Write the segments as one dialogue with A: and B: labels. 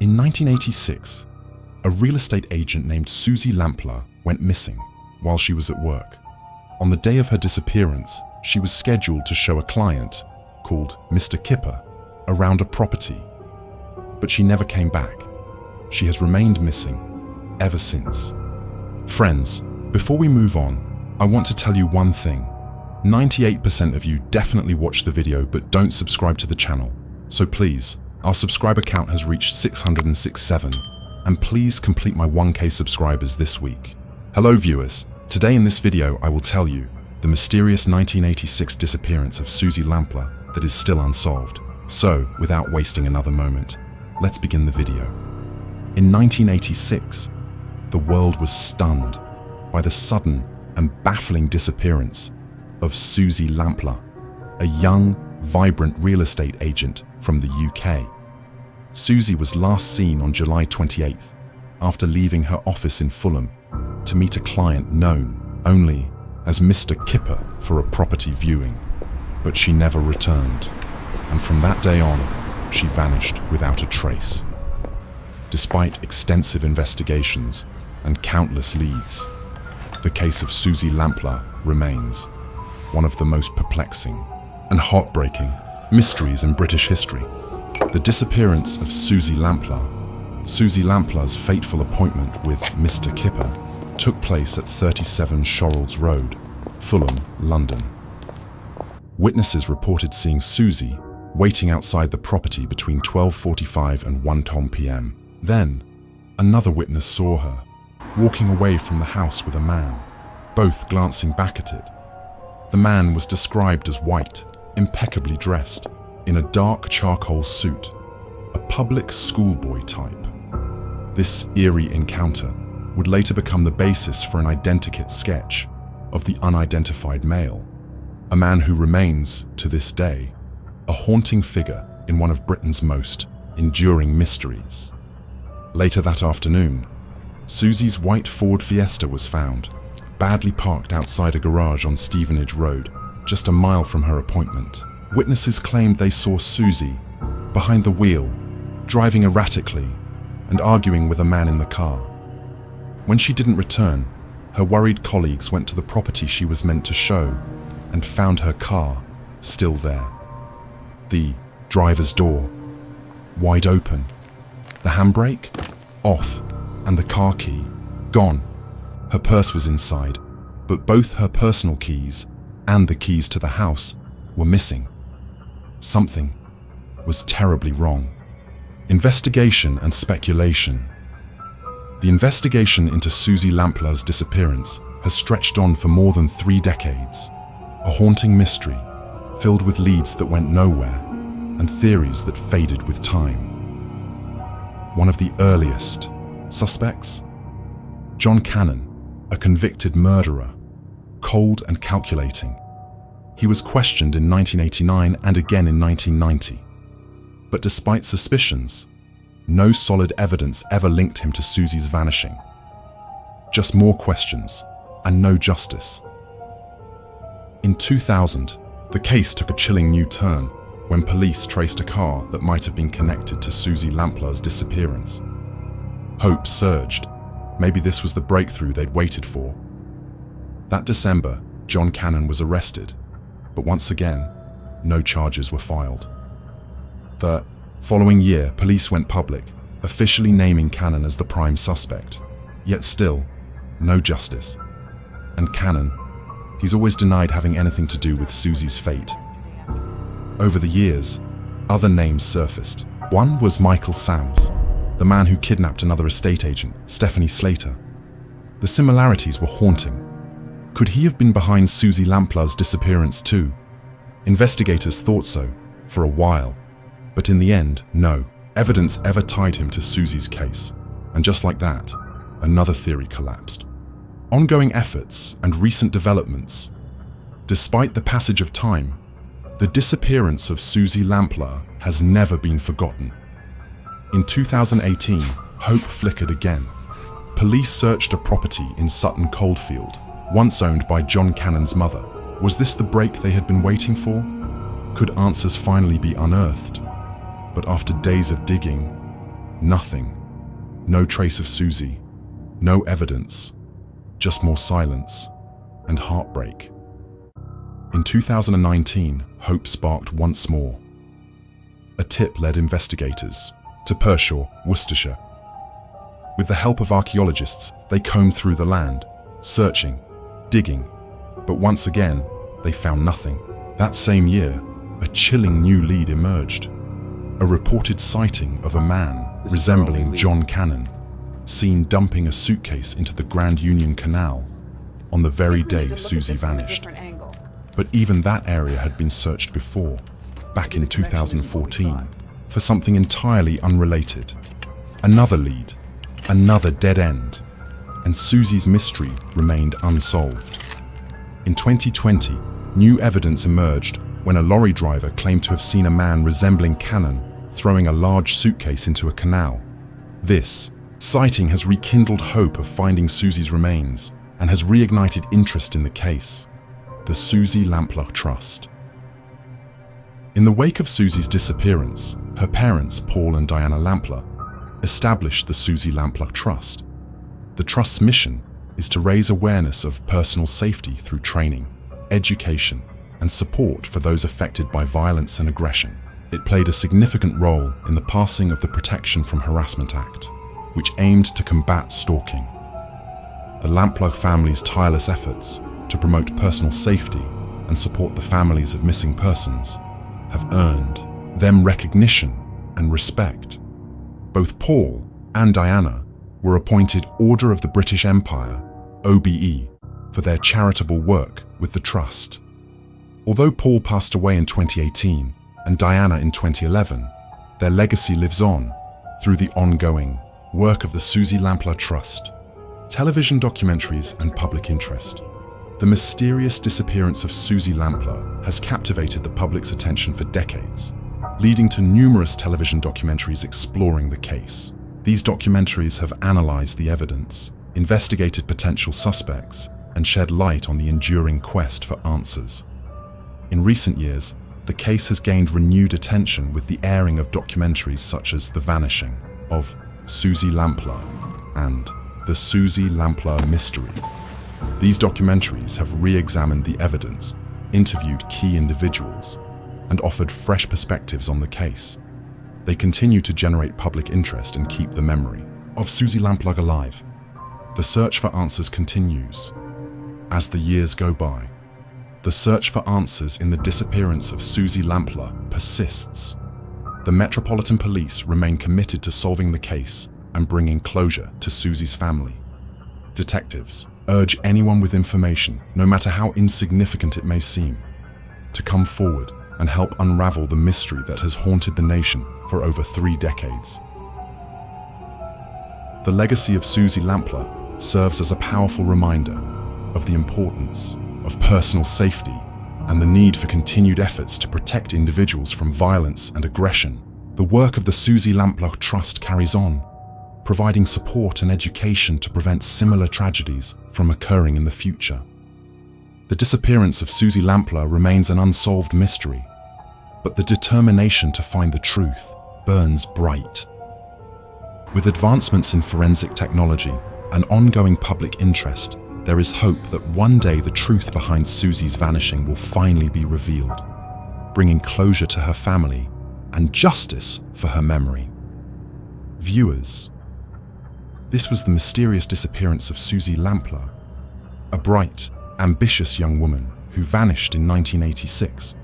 A: In 1986, a real estate agent named Suzy Lamplugh went missing while she was at work. On the day of her disappearance, she was scheduled to show a client, called Mr. Kipper, around a property. But she never came back. She has remained missing ever since. Friends, before we move on, I want to tell you one thing. 98% of you definitely watched the video but don't subscribe to the channel. So please, our subscriber count has reached 667, and please complete my 1K subscribers this week. Hello viewers, today in this video I will tell you the mysterious 1986 disappearance of Suzy Lamplugh that is still unsolved. So, without wasting another moment, let's begin the video. In 1986, the world was stunned by the sudden and baffling disappearance of Suzy Lamplugh, a young, vibrant real estate agent from the UK. Suzy was last seen on July 28th after leaving her office in Fulham to meet a client known only as Mr. Kipper for a property viewing, but she never returned, and from that day on, she vanished without a trace. Despite extensive investigations and countless leads, the case of Suzy Lamplugh remains one of the most perplexing and heartbreaking mysteries in British history. The disappearance of Suzy Lamplugh. Suzy Lamplug's fateful appointment with Mr. Kipper took place at 37 Shorrolds Road, Fulham, London. Witnesses reported seeing Suzy waiting outside the property between 12:45 and 1 p.m. Then, another witness saw her walking away from the house with a man, both glancing back at it. The man was described as white, impeccably dressed, in a dark charcoal suit, a public schoolboy type. This eerie encounter would later become the basis for an identikit sketch of the unidentified male, a man who remains, to this day, a haunting figure in one of Britain's most enduring mysteries. Later that afternoon, Suzy's white Ford Fiesta was found, badly parked outside a garage on Stevenage Road, just a mile from her appointment. Witnesses claimed they saw Suzy behind the wheel, driving erratically and arguing with a man in the car. When she didn't return, her worried colleagues went to the property she was meant to show and found her car still there. The driver's door wide open, the handbrake off, and the car key gone. Her purse was inside, but both her personal keys and the keys to the house were missing. Something was terribly wrong. Investigation and speculation. The investigation into Suzy Lamplug's disappearance has stretched on for more than 3 decades. A haunting mystery filled with leads that went nowhere and theories that faded with time. One of the earliest suspects? John Cannan, a convicted murderer, cold and calculating. He was questioned in 1989 and again in 1990. But despite suspicions, no solid evidence ever linked him to Suzy's vanishing. Just more questions and no justice. In 2000, the case took a chilling new turn when police traced a car that might have been connected to Suzy Lamplug's disappearance. Hope surged. Maybe this was the breakthrough they'd waited for. That December, John Cannan was arrested, but once again, no charges were filed. The following year, police went public, officially naming Cannan as the prime suspect. Yet still, no justice. And Cannan, he's always denied having anything to do with Suzy's fate. Over the years, other names surfaced. One was Michael Sams, the man who kidnapped another estate agent, Stephanie Slater. The similarities were haunting. Could he have been behind Suzy Lamplug's disappearance too? Investigators thought so, for a while. But in the end, no evidence ever tied him to Suzy's case. And just like that, another theory collapsed. Ongoing efforts and recent developments. Despite the passage of time, the disappearance of Suzy Lamplugh has never been forgotten. In 2018, hope flickered again. Police searched a property in Sutton Coldfield, once owned by John Cannan's mother. Was this the break they had been waiting for? Could answers finally be unearthed? But after days of digging, Nothing. No trace of Suzy. No evidence. Just more silence and heartbreak. In 2019, hope sparked once more. A tip led investigators to Pershore, Worcestershire. With the help of archaeologists, they combed through the land, searching, digging, but once again, they found nothing. That same year, a chilling new lead emerged. A reported sighting of a man resembling John Cannan, seen dumping a suitcase into the Grand Union Canal on the very day Suzy vanished. But even that area had been searched before, back in 2014, for something entirely unrelated. Another lead, another dead end, and Suzy's mystery remained unsolved. In 2020, new evidence emerged when a lorry driver claimed to have seen a man resembling Cannan throwing a large suitcase into a canal. This sighting has rekindled hope of finding Suzy's remains and has reignited interest in the case. The Suzy Lamplugh Trust. In the wake of Suzy's disappearance, her parents, Paul and Diana Lamplugh, established the Suzy Lamplugh Trust. The Trust's mission is to raise awareness of personal safety through training, education, and support for those affected by violence and aggression. It played a significant role in the passing of the Protection from Harassment Act, which aimed to combat stalking. The Lamplugh family's tireless efforts to promote personal safety and support the families of missing persons have earned them recognition and respect. Both Paul and Diana were appointed Order of the British Empire, OBE, for their charitable work with the Trust. Although Paul passed away in 2018 and Diana in 2011, their legacy lives on through the ongoing work of the Suzy Lamplugh Trust. Television documentaries and public interest. The mysterious disappearance of Suzy Lamplugh has captivated the public's attention for decades, leading to numerous television documentaries exploring the case. These documentaries have analyzed the evidence, investigated potential suspects, and shed light on the enduring quest for answers. In recent years, the case has gained renewed attention with the airing of documentaries such as The Vanishing of Suzy Lamplugh and The Suzy Lamplugh Mystery. These documentaries have re-examined the evidence, interviewed key individuals, and offered fresh perspectives on the case. They continue to generate public interest and keep the memory of Suzy Lamplugh alive. The search for answers continues. As the years go by, the search for answers in the disappearance of Suzy Lamplugh persists. The Metropolitan Police remain committed to solving the case and bringing closure to Suzy's family. Detectives urge anyone with information, no matter how insignificant it may seem, to come forward and help unravel the mystery that has haunted the nation for over 3 decades. The legacy of Suzy Lamplugh serves as a powerful reminder of the importance of personal safety and the need for continued efforts to protect individuals from violence and aggression. The work of the Suzy Lamplugh Trust carries on, providing support and education to prevent similar tragedies from occurring in the future. The disappearance of Suzy Lamplugh remains an unsolved mystery, but the determination to find the truth burns bright. With advancements in forensic technology and ongoing public interest, there is hope that one day the truth behind Suzy's vanishing will finally be revealed, bringing closure to her family and justice for her memory. Viewers, this was the mysterious disappearance of Suzy Lamplugh, a bright, ambitious young woman who vanished in 1986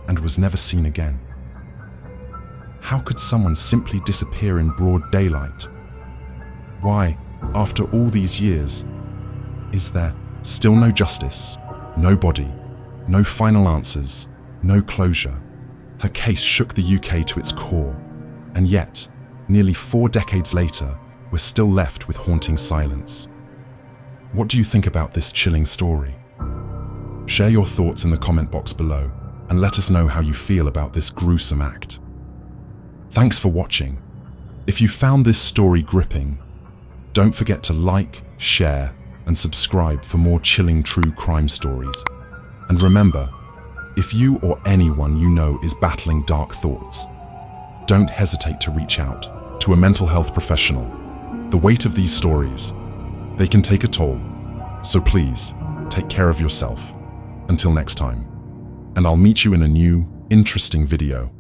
A: and was never seen again. How could someone simply disappear in broad daylight? Why, after all these years, is there still no justice, no body, no final answers, no closure? Her case shook the UK to its core, and yet, nearly 4 decades later, we're still left with haunting silence. What do you think about this chilling story? Share your thoughts in the comment box below and let us know how you feel about this gruesome act. Thanks for watching. If you found this story gripping, don't forget to like, share, and subscribe for more chilling true crime stories. And remember, if you or anyone you know is battling dark thoughts, don't hesitate to reach out to to a mental health professional. The weight of these stories, they can take a toll. So please, take care of yourself. Until next time. And I'll meet you in a new, interesting video.